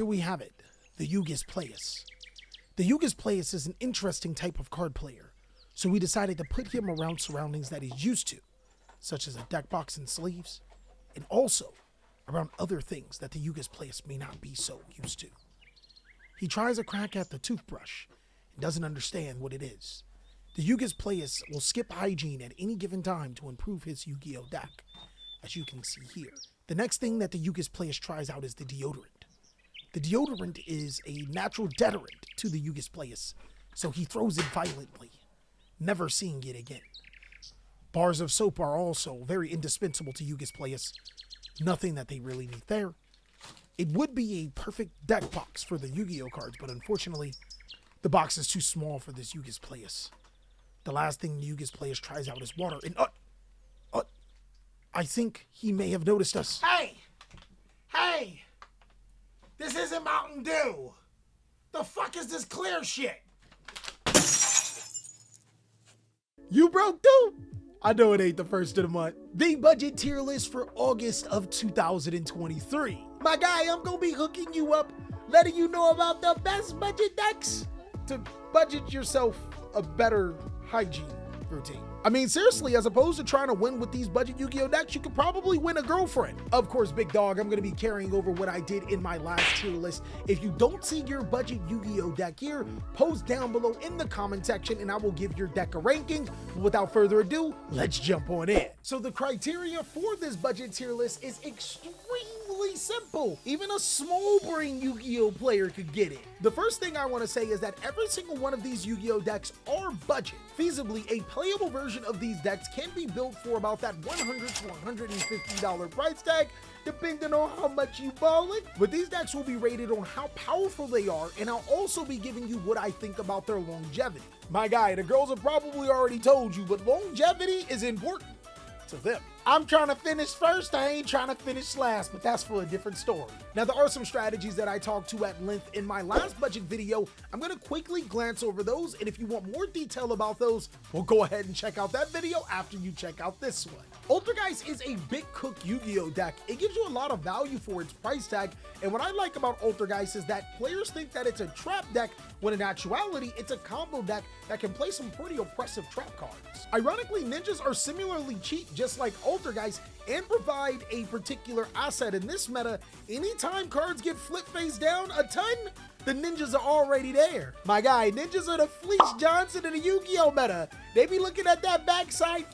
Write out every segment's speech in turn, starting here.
here we have it, the Yugioh Players. The Yugioh Players is an interesting type of card player, so we decided to put him around surroundings that he's used to, such as a deck box and sleeves, and also around other things that the Yugioh Players may not be so used to. He tries a crack at the toothbrush and doesn't understand what it is. The Yugioh Players will skip hygiene at any given time to improve his Yu-Gi-Oh deck, as you can see here. The next thing that the Yugioh Players tries out is the deodorant. The deodorant is a natural deterrent to the Yugioh Players, so he throws it violently, never seeing it again. Bars of soap are also very indispensable to Yugioh Players. Nothing that they really need there. It would be a perfect deck box for the Yu-Gi-Oh cards, but unfortunately, the box is too small for this Yugioh Players. The last thing the Yugioh Players tries out is water, and I think he may have noticed us. Hey! This isn't Mountain Dew! The fuck is this clear shit? You broke too? I know it ain't the first of the month. The budget tier list for August of 2023. My guy, I'm gonna be hooking you up, letting you know about the best budget decks to budget yourself a better hygiene routine. I mean, seriously, as opposed to trying to win with these budget Yu-Gi-Oh decks, you could probably win a girlfriend. Of course, big dog, I'm going to be carrying over what I did in my last tier list. If you don't see your budget Yu-Gi-Oh deck here, post down below in the comment section and I will give your deck a ranking. Without further ado, let's jump on in. So the criteria for this budget tier list is extremely simple. Even a small brain Yu-Gi-Oh player could get it. The first thing I want to say is that every single one of these Yu-Gi-Oh decks are budget. Feasibly, a playable version of these decks can be built for about that $100 to $150 price tag, depending on how much you ballin'. But these decks will be rated on how powerful they are, and I'll also be giving you what I think about their longevity. My guy, the girls have probably already told you, but longevity is important to them. I'm trying to finish first, I ain't trying to finish last, but that's for a different story. Now, there are some strategies that I talked to at length in my last budget video. I'm going to quickly glance over those, and if you want more detail about those, well, go ahead and check out that video after you check out this one. Ultrageist is a big cook Yu-Gi-Oh deck. It gives you a lot of value for its price tag, and what I like about Ultrageist is that players think that it's a trap deck, when in actuality, it's a combo deck that can play some pretty oppressive trap cards. Ironically, ninjas are similarly cheap, just like Ultrageist, and provide a particular asset in this meta. Anytime cards get flip face down a ton, the ninjas are already there. My guy, ninjas are the Fleece Johnson in the Yu-Gi-Oh meta. They be looking at that backside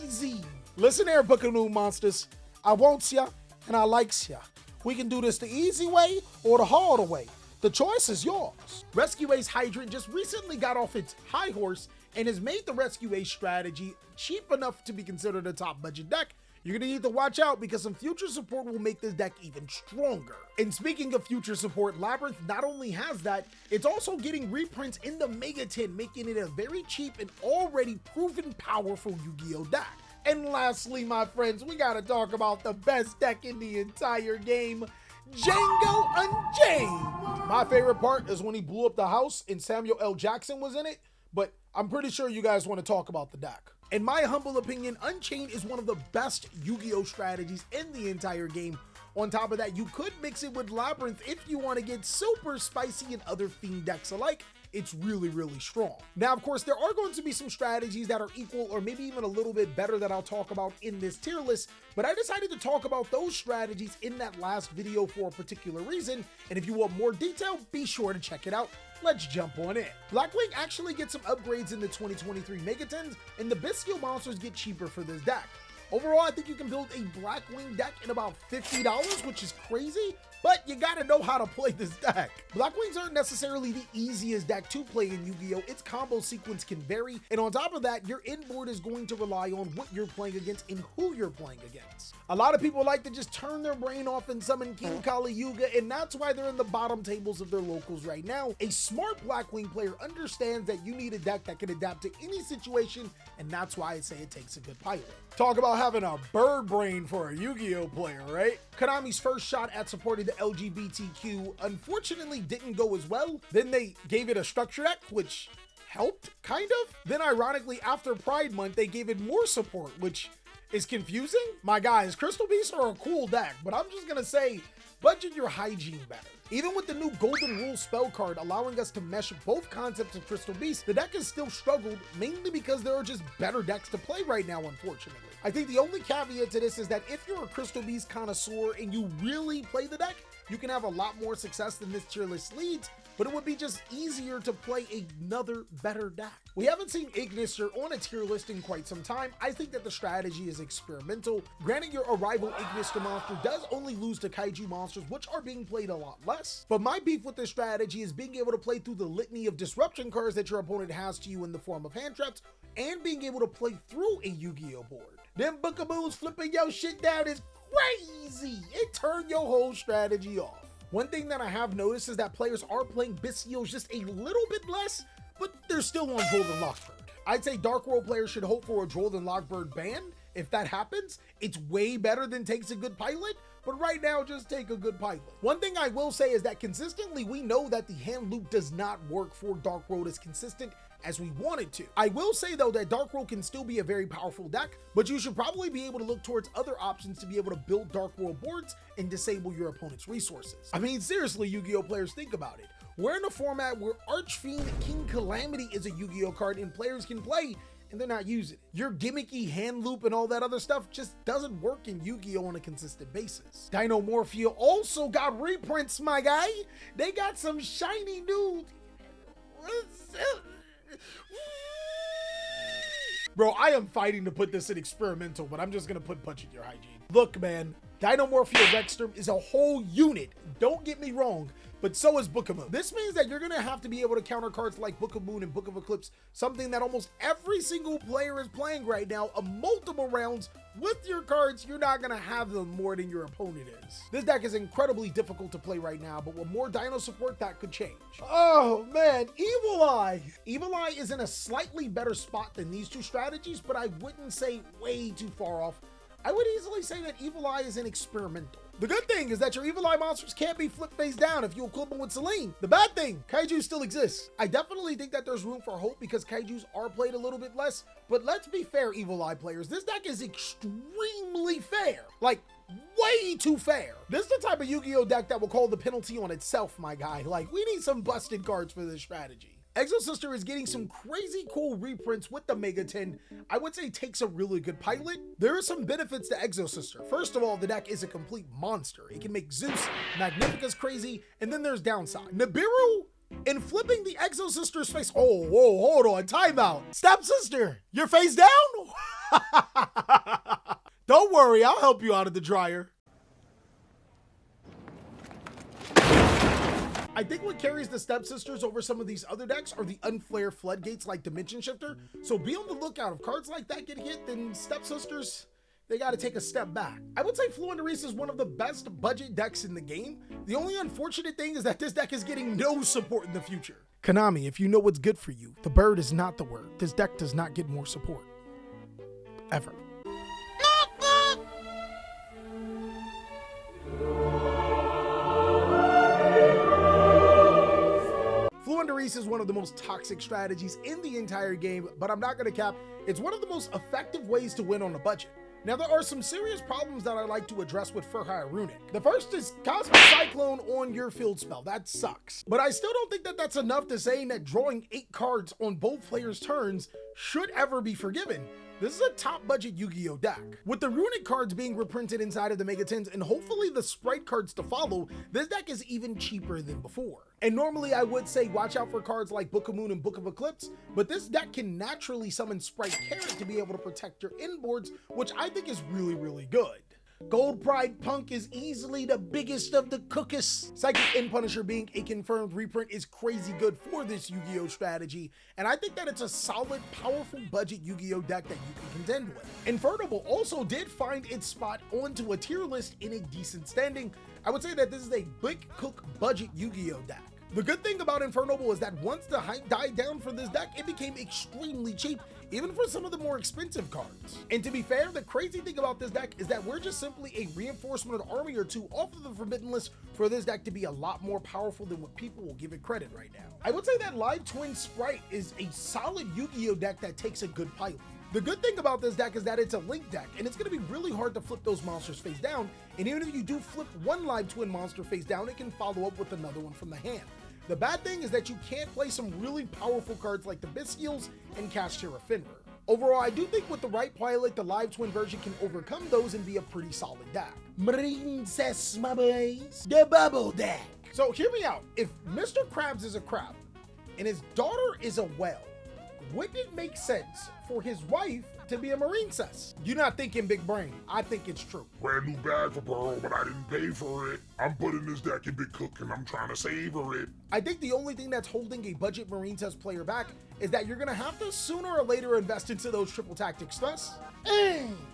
easy. Listen there, Buckaroo monsters. I wants ya, and I likes ya. We can do this the easy way or the harder way. The choice is yours. Rescue Ace Hydrant just recently got off its high horse and has made the Rescue Ace strategy cheap enough to be considered a top budget deck. You're gonna need to watch out because some future support will make this deck even stronger. And speaking of future support, Labyrinth not only has that, it's also getting reprints in the Mega Tin, making it a very cheap and already proven powerful Yu-Gi-Oh deck. And lastly, my friends, we gotta talk about the best deck in the entire game, Django Unchained. My favorite part is when he blew up the house and Samuel L. Jackson was in it, but I'm pretty sure you guys want to talk about the deck. In my humble opinion, Unchained is one of the best Yu-Gi-Oh strategies in the entire game. On top of that, you could mix it with Labyrinth if you want to get super spicy and other themed decks alike. It's really, really strong. Now, of course, there are going to be some strategies that are equal or maybe even a little bit better that I'll talk about in this tier list, but I decided to talk about those strategies in that last video for a particular reason, and if you want more detail, be sure to check it out. Let's jump on in. Blackwing actually gets some upgrades in the 2023 Megatins, and the Bestial monsters get cheaper for this deck. Overall, I think you can build a Blackwing deck in about $50, which is crazy, but you gotta know how to play this deck. Blackwings aren't necessarily the easiest deck to play in Yu-Gi-Oh! Its combo sequence can vary, and on top of that, your inboard is going to rely on what you're playing against and who you're playing against. A lot of people like to just turn their brain off and summon King Kali Yuga, and that's why they're in the bottom tables of their locals right now. A smart Blackwing player understands that you need a deck that can adapt to any situation, and that's why I say it takes a good pilot. Talk about having a bird brain for a Yu-Gi-Oh player, right? Konami's first shot at supporting the LGBTQ unfortunately didn't go as well. Then they gave it a structure deck, which helped, kind of. Then ironically, after Pride Month, they gave it more support, which is confusing. My guys, Crystal Beasts are a cool deck, but I'm just gonna say budget your hygiene better. Even with the new Golden Rule spell card allowing us to mesh both concepts of Crystal Beast, the deck has still struggled, mainly because there are just better decks to play right now, unfortunately. I think the only caveat to this is that if you're a Crystal Beast connoisseur and you really play the deck, you can have a lot more success than this tier list leads, but it would be just easier to play another better deck. We haven't seen Ignister on a tier list in quite some time. I think that the strategy is experimental. Granted, your Arrival Ignister monster does only lose to Kaiju monsters, which are being played a lot less. But my beef with this strategy is being able to play through the litany of disruption cards that your opponent has to you in the form of hand traps, and being able to play through a Yu-Gi-Oh board. Them Bookaboos flipping your shit down is crazy. It turned your whole strategy off. One thing that I have noticed is that players are playing Bystials just a little bit less, but they're still on Drolden Lockbird. I'd say Dark World players should hope for a Drolden Lockbird ban. If that happens, it's way better than takes a good pilot, but right now just take a good pilot. One thing I will say is that consistently we know that the hand loop does not work for Dark World as consistent as we wanted to. I will say though that Dark World can still be a very powerful deck, but you should probably be able to look towards other options to be able to build Dark World boards and disable your opponent's resources. I mean, seriously, Yu-Gi-Oh players, think about it. We're in a format where Archfiend King Calamity is a Yu-Gi-Oh card and players can play and they're not using it. Your gimmicky hand loop and all that other stuff just doesn't work in Yu-Gi-Oh on a consistent basis. Dino Morphia also got reprints, my guy. They got some shiny new... Bro, I am fighting to put this in experimental, but I'm just gonna put budget your hygiene. Look, man, Dinomorphia Rexstorm is a whole unit. Don't get me wrong, but so is Book of Moon. This means that you're gonna have to be able to counter cards like Book of Moon and Book of Eclipse, something that almost every single player is playing right now, multiple rounds. With your cards, you're not gonna have them more than your opponent is. This deck is incredibly difficult to play right now, but with more Dino support, that could change. Oh man, Evil Eye. Evil Eye is in a slightly better spot than these two strategies, but I wouldn't say way too far off. I would easily say that Evil Eye is an experimental. The good thing is that your Evil Eye monsters can't be flipped face down if you equip them with Selene. The bad thing, Kaiju still exists. I definitely think that there's room for hope because Kaijus are played a little bit less, but let's be fair, Evil Eye players, this deck is extremely fair. Like, way too fair. This is the type of Yu-Gi-Oh deck that will call the penalty on itself, my guy. Like, we need some busted cards for this strategy. Exosister is getting some crazy cool reprints with the Mega 10. I would say takes a really good pilot. There are some benefits to Exosister. First of all, the deck is a complete monster. It can make Zeus, Magnificus crazy, and then there's downside. Nibiru, in flipping the Exosister's face. Oh, whoa, hold on, timeout. Stepsister, your face down? Don't worry, I'll help you out of the dryer. I think what carries the Stepsisters over some of these other decks are the unflare floodgates like Dimension Shifter. So be on the lookout. If cards like that get hit, then Stepsisters, they got to take a step back. I would say Fluendereese is one of the best budget decks in the game. The only unfortunate thing is that this deck is getting no support in the future. Konami, if you know what's good for you, the bird is not the word. This deck does not get more support. Ever. Fluendereese is one of the most toxic strategies in the entire game, but I'm not gonna cap, it's one of the most effective ways to win on a budget. Now there are some serious problems that I like to address with Furhire Runic. The first is Cosmic Cyclone on your field spell, that sucks. But I still don't think that that's enough to saying that drawing 8 cards on both players' turns should ever be forgiven. This is a top budget Yu-Gi-Oh deck. With the Runic cards being reprinted inside of the Mega 10s and hopefully the Sprite cards to follow, this deck is even cheaper than before. And normally I would say watch out for cards like Book of Moon and Book of Eclipse, but this deck can naturally summon Sprite Carrot to be able to protect your inboards, which I think is really, really good. Gold Pride Punk is easily the biggest of the cookies. Psychic End Punisher being a confirmed reprint is crazy good for this Yu-Gi-Oh strategy, and I think that it's a solid, powerful budget Yu-Gi-Oh deck that you can contend with. Infernable also did find its spot onto a tier list in a decent standing. I would say that this is a big cook budget Yu-Gi-Oh deck. The good thing about Infernable is that once the hype died down for this deck, it became extremely cheap, even for some of the more expensive cards. And to be fair, the crazy thing about this deck is that we're just simply a reinforcement of army or two off of the Forbidden list for this deck to be a lot more powerful than what people will give it credit right now. I would say that Live Twin Sprite is a solid Yu-Gi-Oh deck that takes a good pilot. The good thing about this deck is that it's a link deck, and it's going to be really hard to flip those monsters face down, and even if you do flip one live twin monster face down, it can follow up with another one from the hand. The bad thing is that you can't play some really powerful cards like the Biscuits and Kashtira Finver. Overall, I do think with the right pilot, the live twin version can overcome those and be a pretty solid deck. Princess, my boys, the bubble deck. So hear me out. If Mr. Krabs is a crab and his daughter is a whale, wouldn't it make sense for his wife to be a marine cess? You're not thinking big brain. I think it's true. Brand new bag for Pearl, but I didn't pay for it. I'm putting this deck in Big Cook and I'm trying to savor it. I think the only thing that's holding a budget marine cess player back is that you're gonna have to sooner or later invest into those triple tactics thus.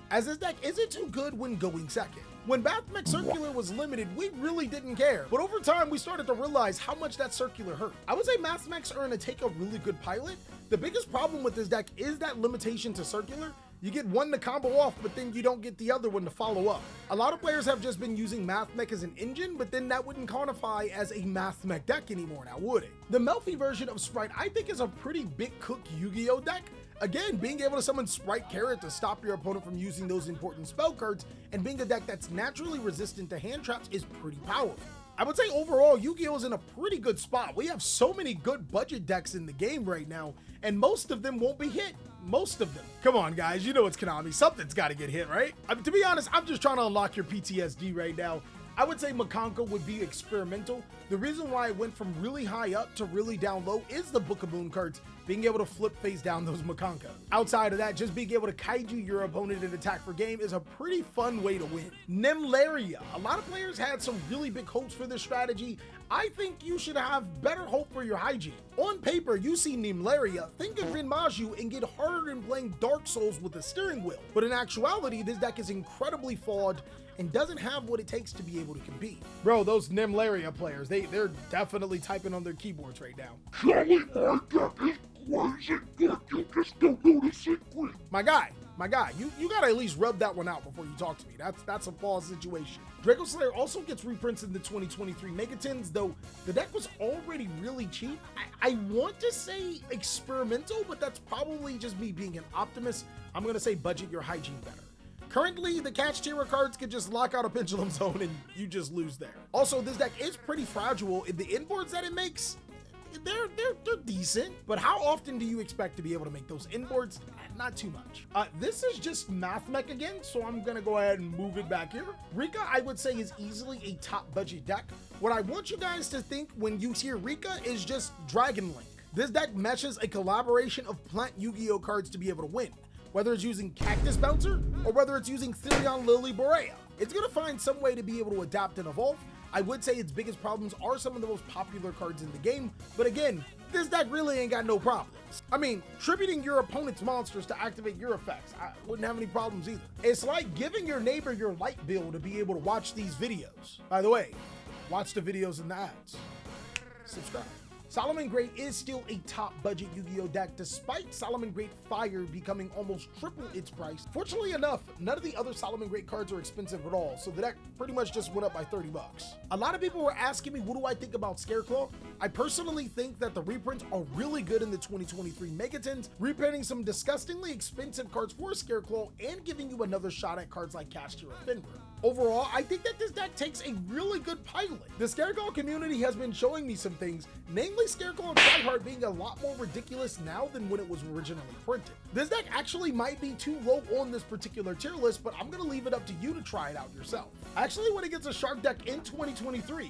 As this deck isn't too good when going second. When Bathmech Circular was limited, we really didn't care. But over time, we started to realize how much that Circular hurt. I would say Bathmechs are gonna take a really good pilot. The biggest problem with this deck is that limitation to Circular. You get one to combo off, but then you don't get the other one to follow up. A lot of players have just been using Mathmech as an engine, but then that wouldn't quantify as a Mathmech deck anymore now, would it? The Melfi version of Sprite, I think, is a pretty big cook Yu-Gi-Oh deck. Again, being able to summon Sprite Carrot to stop your opponent from using those important spell cards and being a deck that's naturally resistant to hand traps is pretty powerful. I would say overall, Yu-Gi-Oh is in a pretty good spot. We have so many good budget decks in the game right now, and most of them won't be hit. Most of them. Come on, guys, you know it's Konami. Something's got to get hit, right? To be honest, I'm just trying to unlock your PTSD right now. I would say Makanka would be experimental. The reason why it went from really high up to really down low is the Book of Moon cards, being able to flip face down those Makanka. Outside of that, just being able to kaiju your opponent and attack for game is a pretty fun way to win. Nimlaria. A lot of players had some really big hopes for this strategy. I think you should have better hope for your hygiene. On paper, you see Nimlaria, think of Rinmaju and get harder than playing Dark Souls with a steering wheel. But in actuality, this deck is incredibly flawed and doesn't have what it takes to be able to compete. Bro, those Nimlaria players, they're definitely typing on their keyboards right now. Charlie, my deck is crazy good. You just don't know the secret. My guy, you gotta at least rub that one out before you talk to me. That's a flawed situation. Draco Slayer also gets reprints in the 2023 Megatins, though the deck was already really cheap. I want to say experimental, but that's probably just me being an optimist. I'm gonna say budget your hygiene better. Currently, the Kashtira cards can just lock out a Pendulum Zone and you just lose there. Also, this deck is pretty fragile. The inboards that it makes, they're decent, but how often do you expect to be able to make those inboards? Not too much. This is just Mathmech again, so I'm gonna go ahead and move it back here. Rika, I would say, is easily a top budget deck. What I want you guys to think when you hear Rika is just Dragon Link. This deck meshes a collaboration of plant Yu-Gi-Oh cards to be able to win. Whether it's using Cactus Bouncer or whether it's using Therion Lily Borea. It's gonna find some way to be able to adapt and evolve. I would say its biggest problems are some of the most popular cards in the game, but again, this deck really ain't got no problems. I mean, tributing your opponent's monsters to activate your effects, I wouldn't have any problems either. It's like giving your neighbor your light bill to be able to watch these videos. By the way, watch the videos and the ads. Subscribe. Solomon Great is still a top budget Yu-Gi-Oh deck despite Solomon Great Fire becoming almost triple its price. Fortunately enough, none of the other Solomon Great cards are expensive at all, so the deck pretty much just went up by 30 bucks. A lot of people were asking me what do I think about Scareclaw. I personally think that the reprints are really good in the 2023 Megatins, reprinting some disgustingly expensive cards for Scareclaw and giving you another shot at cards like Kashtira Finver. Overall, I think that this deck takes a really good pilot. The Scareclaw community has been showing me some things, namely Scareclaw and Tryhard being a lot more ridiculous now than when it was originally printed. This deck actually might be too low on this particular tier list, but I'm gonna leave it up to you to try it out yourself. Actually, when it gets a Shark deck in 2023,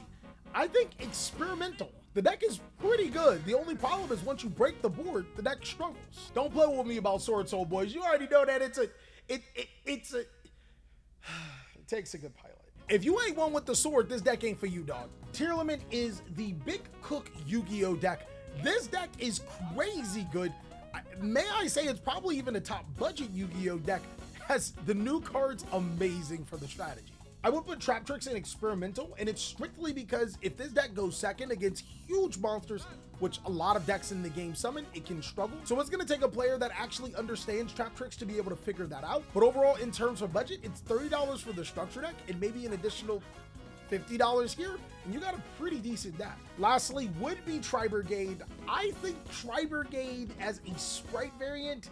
I think experimental. The deck is pretty good. The only problem is once you break the board, the deck struggles. Don't play with me about Sword Soul, boys. You already know that it takes a good pilot. If you ain't one with the sword, this deck ain't for you, dog. Tier Limit is the Big Cook Yu-Gi-Oh deck. This deck is crazy good. May I say it's probably even a top budget Yu-Gi-Oh deck. Has the new cards amazing for the strategy. I would put Trap Tricks in experimental, and it's strictly because if this deck goes second against huge monsters, which a lot of decks in the game summon, it can struggle. So it's gonna take a player that actually understands Trap Tricks to be able to figure that out. But overall, in terms of budget, it's $30 for the structure deck and maybe an additional $50 here, and you got a pretty decent deck. Lastly, would be Tri-Brigade. I think Tri-Brigade as a Sprite variant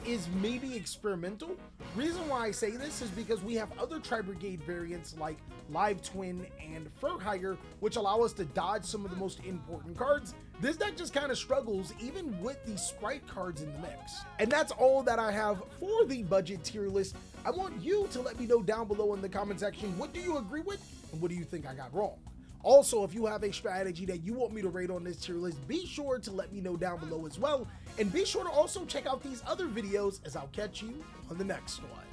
is maybe experimental. Reason why I say this is because we have other Tri-Brigade variants like Live Twin and Fur Hire, which allow us to dodge some of the most important cards. This deck just kind of struggles even with the Sprite cards in the mix. And that's all that I have for the budget tier list. I want you to let me know down below in the comment section, what do you agree with and what do you think I got wrong? Also, if you have a strategy that you want me to rate on this tier list, be sure to let me know down below as well. And be sure to also check out these other videos, as I'll catch you on the next one.